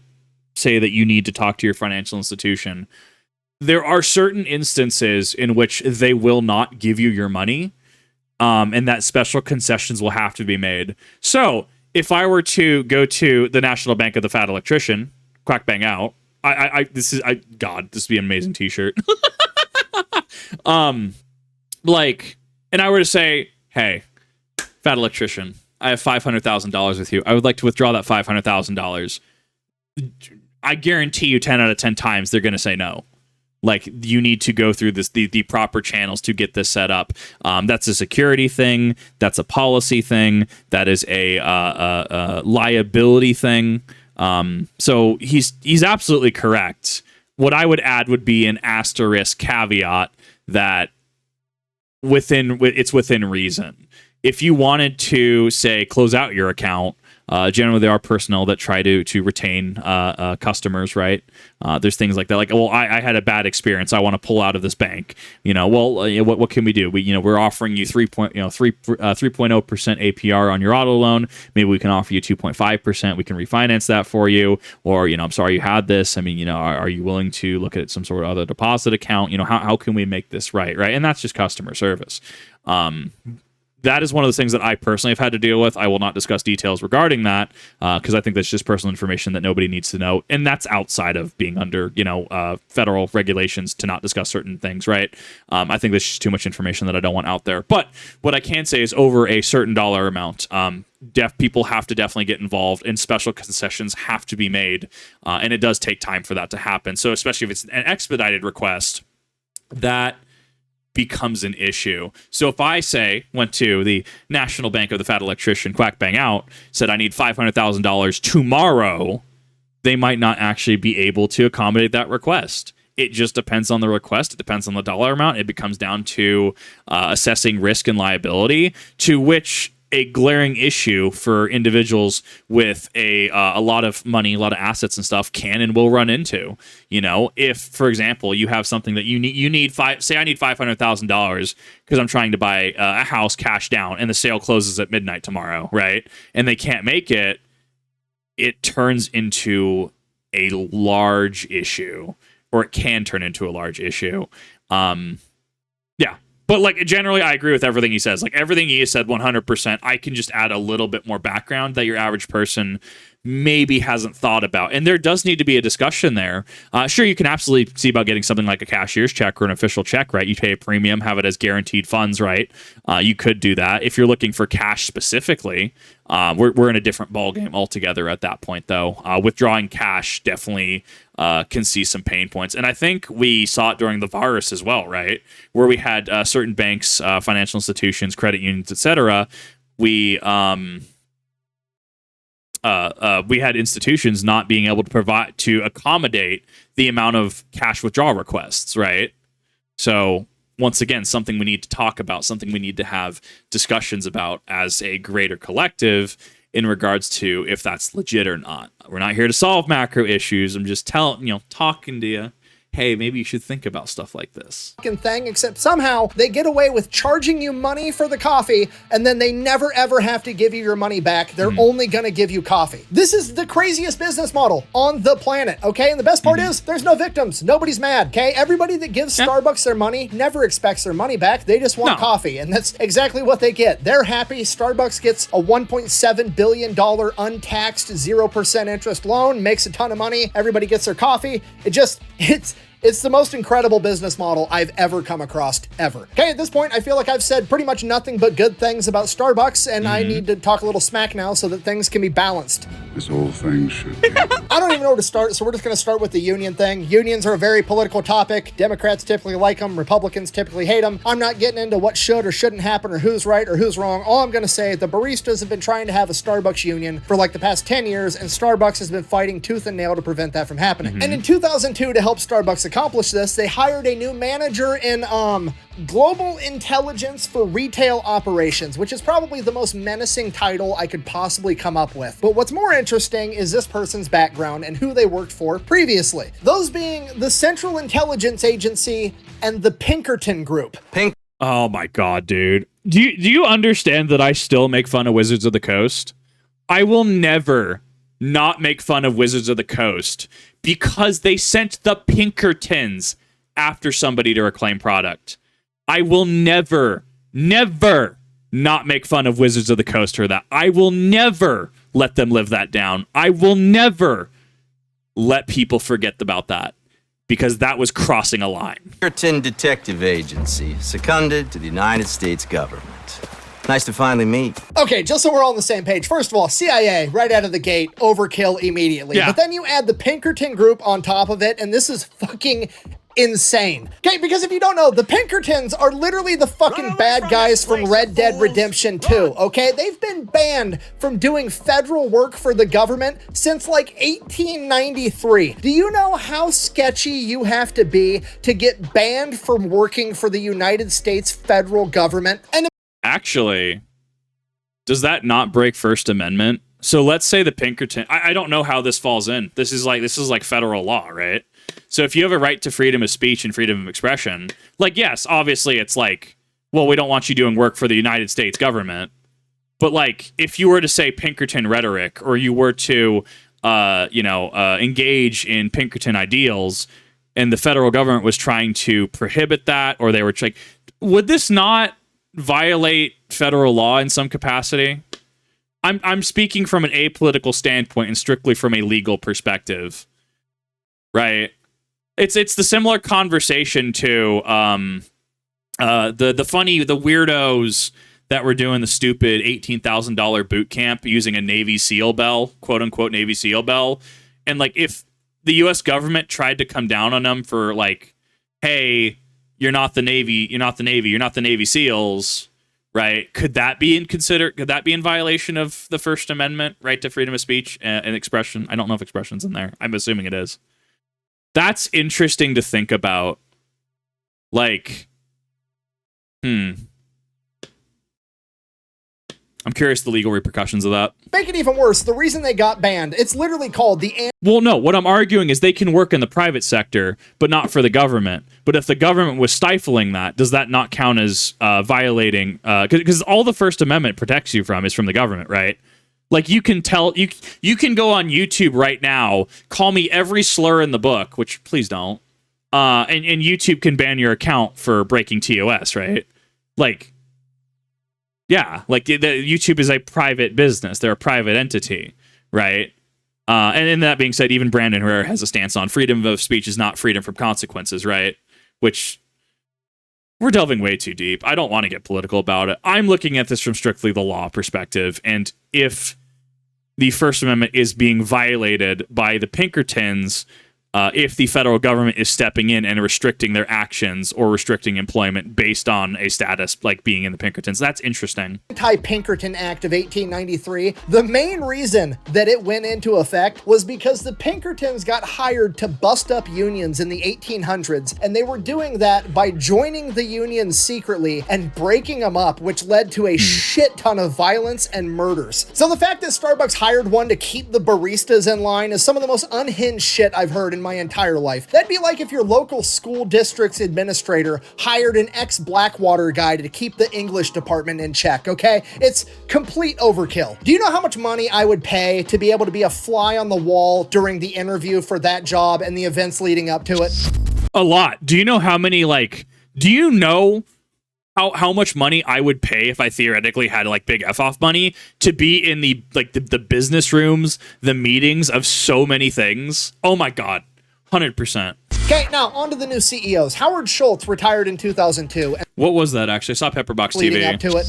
S2: say that you need to talk to your financial institution. There are certain instances in which they will not give you your money, and that special concessions will have to be made. So if I were to go to the National Bank of the Fat Electrician, quack bang out, this would be an amazing t-shirt. And I were to say, hey, Fat Electrician, I have $500,000 with you. I would like to withdraw that $500,000. I guarantee you 10 out of 10 times they're going to say no. Like, you need to go through the proper channels to get this set up. That's a security thing. That's a policy thing. That is a liability thing. So he's absolutely correct. What I would add would be an asterisk caveat that it's within reason. If you wanted to, say, close out your account, generally there are personnel that try to retain customers, right? There's things like that, like, well, I had a bad experience, I want to pull out of this bank. What can we do? We're offering you 3.0% APR on your auto loan. Maybe we can offer you 2.5%. We can refinance that for you. Or, I'm sorry you had this. I mean, are you willing to look at some sort of other deposit account? How can we make this right? And that's just customer service. That is one of the things that I personally have had to deal with. I will not discuss details regarding that because I think that's just personal information that nobody needs to know. And that's outside of being under, federal regulations to not discuss certain things, right? I think that's just too much information that I don't want out there. But what I can say is over a certain dollar amount, deaf people have to definitely get involved and special concessions have to be made. And it does take time for that to happen. So especially if it's an expedited request, that becomes an issue. So if I went to the National Bank of the Fat Electrician, quack bang out, said I need $500,000 tomorrow, they might not actually be able to accommodate that request. It just depends on the request. It depends on the dollar amount. It becomes down to assessing risk and liability, to which a glaring issue for individuals with a lot of money, a lot of assets and stuff can and will run into. If, for example, you have something that you need say I need $500,000 because I'm trying to buy a house cash down and the sale closes at midnight tomorrow, right? And they can't make it, it turns into a large issue, or it can turn into a large issue. But generally, I agree with everything he says. Everything he has said 100%. I can just add a little bit more background that your average person maybe hasn't thought about. And there does need to be a discussion there. Sure, you can absolutely see about getting something like a cashier's check or an official check, right? You pay a premium, have it as guaranteed funds, right? You could do that. If you're looking for cash specifically, we're in a different ballgame altogether at that point, though. Withdrawing cash definitely can see some pain points. And I think we saw it during the virus as well, right? Where we had certain banks, financial institutions, credit unions, etc. We had institutions not being able to accommodate the amount of cash withdrawal requests, right? So once again, something we need to talk about, something we need to have discussions about as a greater collective in regards to if that's legit or not. We're not here to solve macro issues. I'm just talking to you. hey, maybe you should think about stuff like this.
S1: Thing, except somehow they get away with charging you money for the coffee, and then they never ever have to give you your money back. They're only gonna give you coffee. This is the craziest business model on the planet, okay? And the best part is there's no victims. Nobody's mad, okay? Everybody that gives Starbucks their money never expects their money back. They just want coffee, and that's exactly what they get. They're happy. Starbucks gets a $1.7 billion untaxed 0% interest loan, makes a ton of money. Everybody gets their coffee. It's the most incredible business model I've ever come across, ever. Okay, at this point, I feel like I've said pretty much nothing but good things about Starbucks, and I need to talk a little smack now so that things can be balanced.
S7: This whole thing should be.
S1: I don't even know where to start, so we're just going to start with the union thing. Unions are a very political topic. Democrats typically like them. Republicans typically hate them. I'm not getting into what should or shouldn't happen or who's right or who's wrong. All I'm going to say, the baristas have been trying to have a Starbucks union for like the past 10 years, and Starbucks has been fighting tooth and nail to prevent that from happening. And in 2002, to help Starbucks accomplish this, they hired a new manager in global intelligence for retail operations, which is probably the most menacing title I could possibly come up with. But what's more interesting is this person's background and who they worked for previously. Those being the Central Intelligence Agency and the Pinkerton Group.
S2: Oh my god, dude. Do you understand that I still make fun of Wizards of the Coast? I will never not make fun of Wizards of the Coast because they sent the Pinkertons after somebody to reclaim product. I will never not make fun of Wizards of the Coast for that. I will never let them live that down. I will never let people forget about that, because that was crossing a line.
S8: Pinkerton Detective Agency, seconded to the United States government. Nice to finally meet.
S1: Okay, just so we're all on the same page. First of all, CIA, right out of the gate, overkill immediately.
S2: Yeah.
S1: But then you add the Pinkerton Group on top of it, and this is fucking insane. Okay, because if you don't know, the Pinkertons are literally the fucking bad guys from Red Dead Redemption 2, okay? They've been banned from doing federal work for the government since like 1893. Do you know how sketchy you have to be to get banned from working for the United States federal government? And
S2: actually, does that not break First Amendment? So let's say the Pinkerton, I don't know how this falls in. This is like federal law, right? So if you have a right to freedom of speech and freedom of expression, like, yes, obviously it's like, well, we don't want you doing work for the United States government. But like, if you were to say Pinkerton rhetoric, or you were to, engage in Pinkerton ideals, and the federal government was trying to prohibit that, or they were like, would this not violate federal law in some capacity? I'm speaking from an apolitical standpoint and strictly from a legal perspective, right? It's the similar conversation to the weirdos that were doing the stupid $18,000 boot camp using a Navy SEAL bell, quote unquote Navy SEAL bell, and like if the U.S. government tried to come down on them for like, hey, you're not the Navy, you're not the Navy SEALs, right? Could that be in violation of the First Amendment, right to freedom of speech and expression? I don't know if expression's in there. I'm assuming it is. That's interesting to think about. Like, I'm curious the legal repercussions of that.
S1: make it even worse, the reason they got banned, it's literally called the...
S2: Well, no, what I'm arguing is they can work in the private sector, but not for the government. But if the government was stifling that, does that not count as violating... Because all the First Amendment protects you from is from the government, right? Like, you can tell... You can go on YouTube right now, call me every slur in the book, which please don't, and YouTube can ban your account for breaking TOS, right? Like... Yeah, like YouTube is a private business. They're a private entity, right? And in that being said, even Brandon Herrera has a stance on freedom of speech is not freedom from consequences, right? Which we're delving way too deep. I don't want to get political about it. I'm looking at this from strictly the law perspective. And if the First Amendment is being violated by the Pinkertons, if the federal government is stepping in and restricting their actions or restricting employment based on a status like being in the Pinkertons. That's interesting.
S1: Anti-Pinkerton Act of 1893, the main reason that it went into effect was because the Pinkertons got hired to bust up unions in the 1800s, and they were doing that by joining the unions secretly and breaking them up, which led to a shit ton of violence and murders. So the fact that Starbucks hired one to keep the baristas in line is some of the most unhinged shit I've heard in my entire life. That'd be like if your local school district's administrator hired an ex-Blackwater guy to keep the English department in check, okay? It's complete overkill. Do you know how much money I would pay to be able to be a fly on the wall during the interview for that job and the events leading up to it?
S2: A lot. Do you know how many, do you know how much money I would pay if I theoretically had big F-off money to be in the business rooms, the meetings of so many things? Oh my God. 100%.
S1: Okay, now on to the new CEOs. Howard Schultz retired in 2002.
S2: What was that actually? I saw Pepperbox TV.
S1: Leading up to it.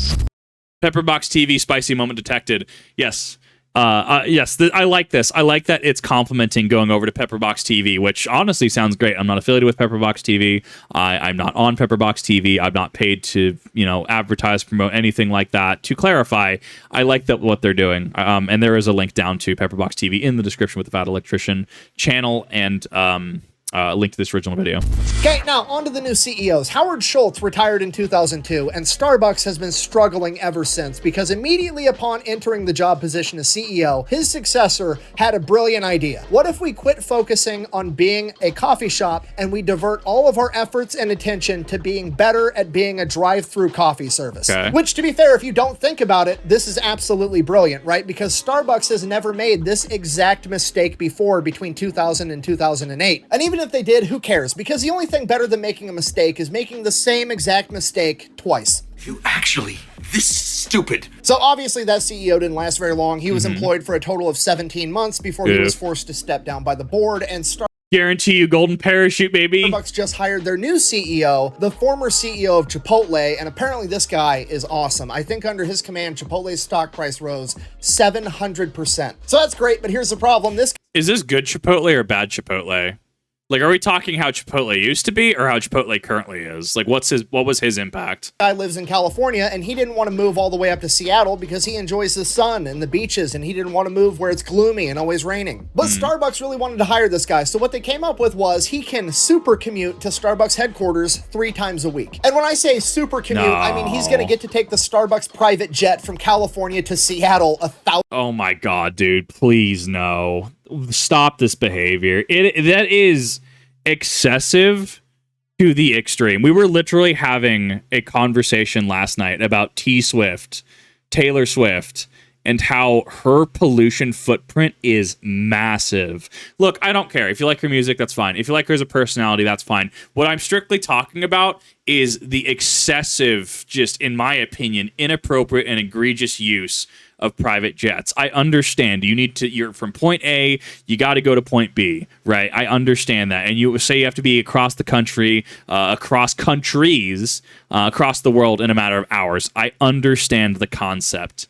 S2: Pepperbox TV, spicy moment detected. Yes. I like this. I like that it's complimenting going over to Pepperbox TV, which honestly sounds great. I'm not affiliated with Pepperbox TV. I'm not on Pepperbox TV. I'm not paid to, advertise, promote, anything like that. To clarify, I like that what they're doing. And there is a link down to Pepperbox TV in the description with the Fat Electrician channel and link to this original video.
S1: Okay, now on to the new CEOs. Howard Schultz retired in 2002, and Starbucks has been struggling ever since because immediately upon entering the job position as CEO, his successor had a brilliant idea. What if we quit focusing on being a coffee shop and we divert all of our efforts and attention to being better at being a drive-through coffee service?
S2: Okay.
S1: Which, to be fair, if you don't think about it, this is absolutely brilliant, right? Because Starbucks has never made this exact mistake before between 2000 and 2008. And even if they did, who cares? Because the only thing better than making a mistake is making the same exact mistake twice.
S8: You actually this stupid.
S1: So obviously that CEO didn't last very long. He was employed for a total of 17 months before he was forced to step down by the board and start.
S2: Guarantee you golden parachute, baby.
S1: Starbucks just hired their new CEO, the former CEO of Chipotle, and apparently this guy is awesome. I think under his command, Chipotle's stock price rose 700%. So that's great, but here's the problem.
S2: Is this good Chipotle or bad Chipotle? Are we talking how Chipotle used to be or how Chipotle currently is? What was his impact?
S1: Guy lives in California and he didn't want to move all the way up to Seattle because he enjoys the sun and the beaches and he didn't want to move where it's gloomy and always raining. But Starbucks really wanted to hire this guy. So what they came up with was he can super commute to Starbucks headquarters 3 times a week. And when I say super commute, I mean he's going to get to take the Starbucks private jet from California to Seattle 1,000.
S2: Oh my God, dude, please no. Stop this behavior. That is excessive to the extreme. We were literally having a conversation last night about Taylor Swift, and how her pollution footprint is massive. Look, I don't care. If you like her music, that's fine. If you like her as a personality, that's fine. What I'm strictly talking about is the excessive, just in my opinion, inappropriate and egregious use of private jets. I understand you're from point A, you got to go to point B, right? I understand that. And you say you have to be across the country, across countries, across the world in a matter of hours. I understand the concept.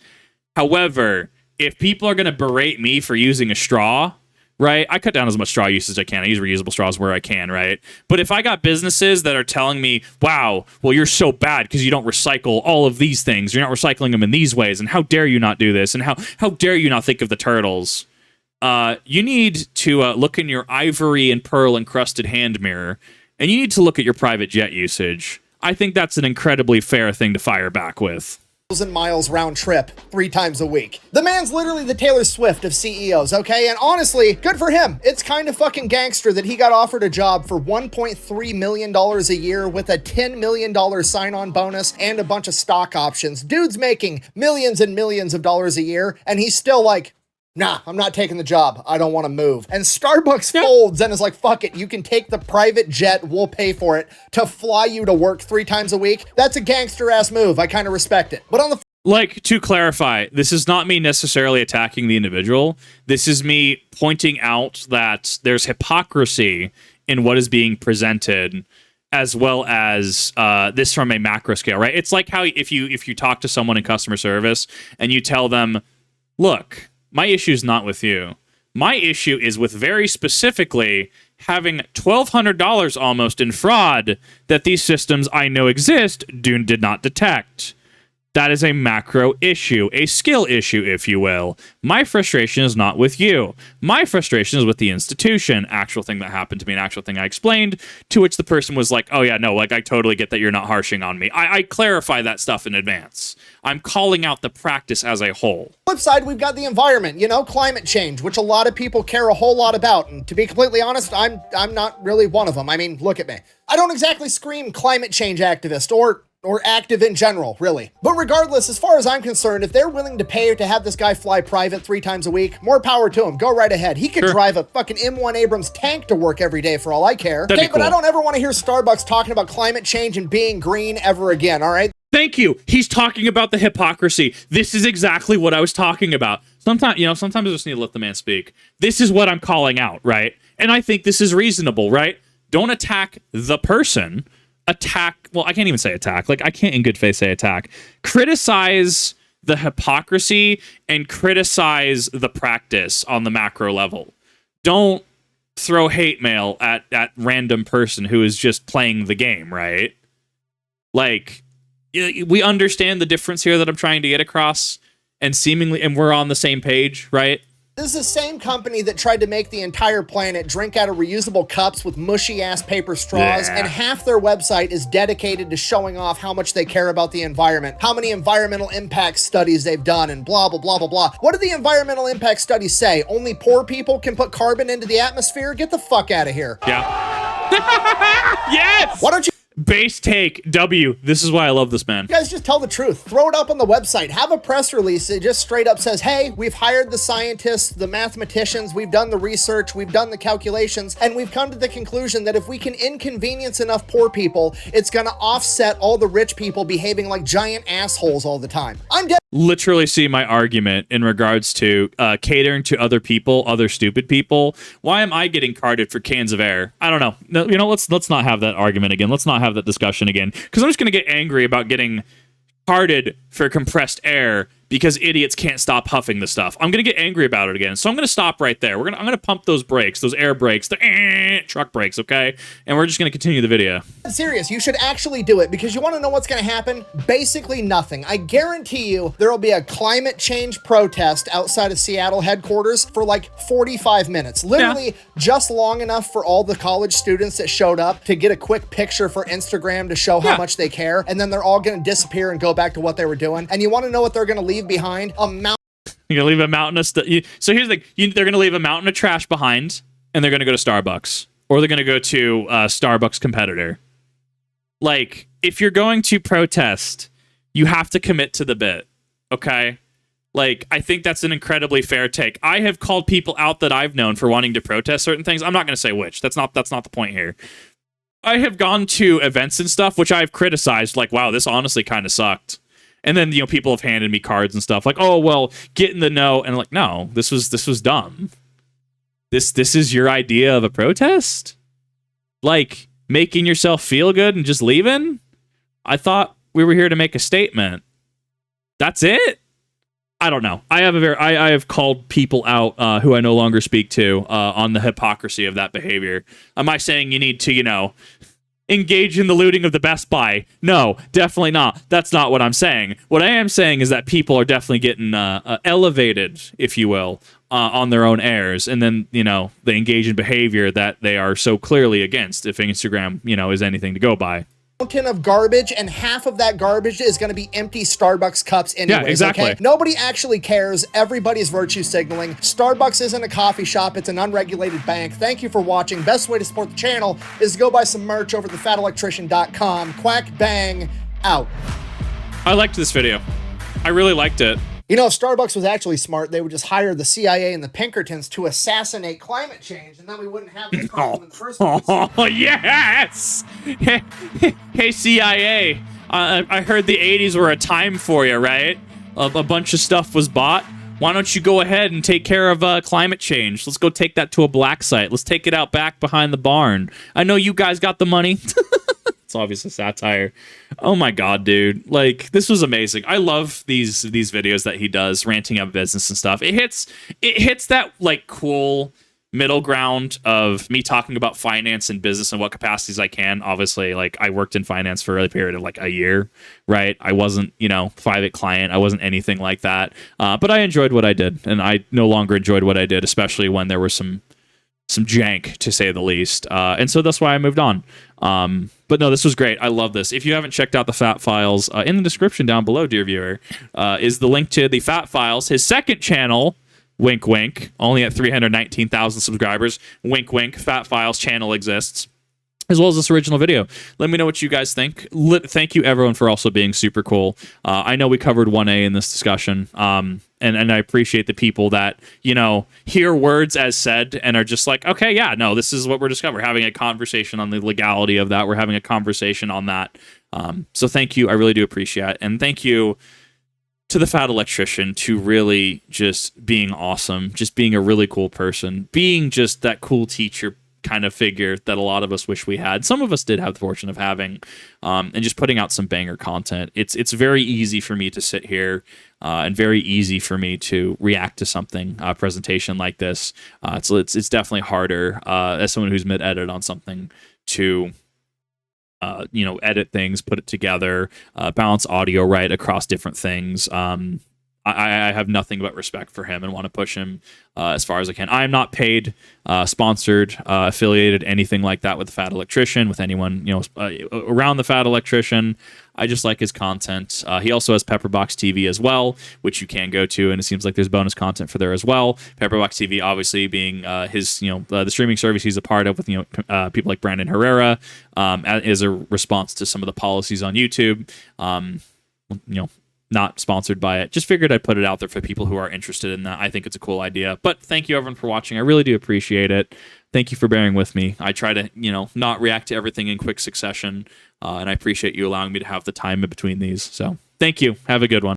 S2: However, if people are going to berate me for using a straw, right? I cut down as much straw use as I can. I use reusable straws where I can, right? But if I got businesses that are telling me, wow, well, you're so bad because you don't recycle all of these things. You're not recycling them in these ways. And how dare you not do this? And how dare you not think of the turtles? You need to look in your ivory and pearl encrusted hand mirror, and you need to look at your private jet usage. I think that's an incredibly fair thing to fire back with.
S1: Miles round trip 3 times a week. The man's literally the Taylor Swift of CEOs, okay? And honestly, good for him. It's kind of fucking gangster that he got offered a job for $1.3 million a year with a $10 million sign-on bonus and a bunch of stock options. Dude's making millions and millions of dollars a year, and he's still like, nah, I'm not taking the job. I don't want to move. And Starbucks folds and is like, fuck it. You can take the private jet. We'll pay for it to fly you to work 3 times a week. That's a gangster ass move. I kind of respect it. But on the
S2: to clarify, this is not me necessarily attacking the individual. This is me pointing out that there's hypocrisy in what is being presented, as well as this from a macro scale, right? It's like how if you talk to someone in customer service and you tell them, look, my issue is not with you. My issue is with very specifically having $1,200 almost in fraud that these systems I know exist did not detect. That is a macro issue, a skill issue, if you will. My frustration is not with you. My frustration is with the institution. Actual thing that happened to me, an actual thing I explained, to which the person was like, oh yeah, no, I totally get that you're not harshing on me. I clarify that stuff in advance. I'm calling out the practice as a whole.
S1: Flip side, we've got the environment, climate change, which a lot of people care a whole lot about. And to be completely honest, I'm not really one of them. I mean, look at me. I don't exactly scream climate change activist or active in general, really. But regardless, as far as I'm concerned, if they're willing to pay to have this guy fly private 3 times a week, more power to him. Go right ahead. He could drive a fucking M1 Abrams tank to work every day for all I care.
S2: That'd be cool.
S1: But I don't ever want to hear Starbucks talking about climate change and being green ever again, all right?
S2: Thank you. He's talking about the hypocrisy. This is exactly what I was talking about. Sometimes I just need to let the man speak. This is what I'm calling out, right? And I think this is reasonable, right? Don't attack the person. Well, I can't even say attack. Like, I can't in good faith say attack. Criticize the hypocrisy and criticize the practice on the macro level. Don't throw hate mail at random person who is just playing the game, right? Like, we understand the difference here that I'm trying to get across, and we're on the same page, right?
S1: This is the same company that tried to make the entire planet drink out of reusable cups with mushy-ass paper straws, and half their website is dedicated to showing off how much they care about the environment, how many environmental impact studies they've done, and blah, blah, blah, blah, blah. What do the environmental impact studies say? Only poor people can put carbon into the atmosphere? Get the fuck out of here.
S2: Yeah. Yes!
S1: Why don't you
S2: base take W. This is why I love this man.
S1: You guys just tell the truth. Throw it up on the website. Have a press release that just straight up says, hey, we've hired the scientists, the mathematicians, we've done the research, we've done the calculations, and we've come to the conclusion that if we can inconvenience enough poor people, it's going to offset all the rich people behaving like giant assholes all the time. I'm dead.
S2: Literally see my argument in regards to catering to other people, other stupid people. Why am I getting carded for cans of air? I don't know. No, let's not have that argument again. Let's not have that discussion again, because I'm just going to get angry about getting carded for compressed air because idiots can't stop huffing the stuff. I'm going to get angry about it again. So I'm going to stop right there. I'm going to pump those brakes, those air brakes, the truck brakes, okay? And we're just going to continue the video.
S1: Serious, you should actually do it, because you want to know what's going to happen? Basically nothing. I guarantee you there will be a climate change protest outside of Seattle headquarters for like 45 minutes. Literally just long enough for all the college students that showed up to get a quick picture for Instagram to show how much they care, and then they're all going to disappear and go back to what they were doing. And you want to know what they're going to leave behind? A mountain.
S2: You're going to leave a mountain of stuff. So here's the thing. They're going to leave a mountain of trash behind, and they're going to go to Starbucks. Or they're going to go to a Starbucks competitor. Like, if you're going to protest, you have to commit to the bit, okay? Like, I think that's an incredibly fair take. I have called people out that I've known for wanting to protest certain things. I'm not going to say which. That's not the point here. I have gone to events and stuff, which I've criticized, like, wow, this honestly kind of sucked. And then, people have handed me cards and stuff like, oh, well, get in the know. And I'm like, no, this was dumb. This is your idea of a protest? Like, making yourself feel good and just leaving? I thought we were here to make a statement. That's it? I don't know. I have called people out who I no longer speak to on the hypocrisy of that behavior. Am I saying you need to, engage in the looting of the Best Buy? No, definitely not. That's not what I'm saying. What I am saying is that people are definitely getting elevated, if you will, on their own airs, and then they engage in behavior that they are so clearly against. If Instagram is anything to go by.
S1: Mountain of garbage, and half of that garbage is going to be empty Starbucks cups anyways.
S2: Yeah, exactly.
S1: Okay? Nobody actually cares. Everybody's virtue signaling. Starbucks isn't a coffee shop. It's an unregulated bank. Thank you for watching. Best way to support the channel is to go buy some merch over at thefatelectrician.com. Quack bang out.
S2: I liked this video. I really liked it.
S1: If Starbucks was actually smart, they would just hire the CIA and the Pinkertons to assassinate climate change, and then we wouldn't have this problem in the first place.
S2: Oh, yes! Hey, CIA, I heard the 80s were a time for you, right? A bunch of stuff was bought. Why don't you go ahead and take care of climate change? Let's go take that to a black site. Let's take it out back behind the barn. I know you guys got the money. It's obviously satire. Oh my god, dude. Like, this was amazing. I love these videos that he does, ranting about business and stuff. It hits that like cool middle ground of me talking about finance and business and what capacities I can. Obviously, like, I worked in finance for a period of like a year, right? I wasn't, private client. I wasn't anything like that. But I enjoyed what I did, and I no longer enjoyed what I did, especially when there were some jank, to say the least. And so that's why I moved on. But no, this was great. I love this. If you haven't checked out the Fat Files, in the description down below, dear viewer, is the link to the Fat Files, his second channel. Wink, wink. Only at 319,000 subscribers. Wink, wink. Fat Files channel exists, as well as this original video. Let me know what you guys think. Thank you, everyone, for also being super cool. I know we covered 1A in this discussion, and I appreciate the people that, you know, hear words as said and are just like, okay, yeah, no, this is what we're discovering. We're having a conversation on the legality of that. We're having a conversation on that. So thank you. I really do appreciate it. And thank you to the Fat Electrician, to really just being awesome, just being a really cool person, being just that cool teacher kind of figure that a lot of us wish we had. Some of us did have the fortune of having, and just putting out some banger content. It's very easy for me to sit here and very easy for me to react to something, presentation like this. So it's definitely harder as someone who's mid-edit on something to edit things, put it together, balance audio right across different things. I have nothing but respect for him and want to push him as far as I can. I am not paid, sponsored, affiliated, anything like that with the Fat Electrician, with anyone around the Fat Electrician. I just like his content. He also has Pepperbox TV as well, which you can go to, and it seems like there's bonus content for there as well. Pepperbox TV, obviously, being his the streaming service he's a part of with people like Brandon Herrera, as a response to some of the policies on YouTube. Not sponsored by it. Just figured I'd put it out there for people who are interested in that. I think it's a cool idea. But thank you, everyone, for watching. I really do appreciate it. Thank you for bearing with me. I try to, not react to everything in quick succession, and I appreciate you allowing me to have the time in between these. So thank you. Have a good one.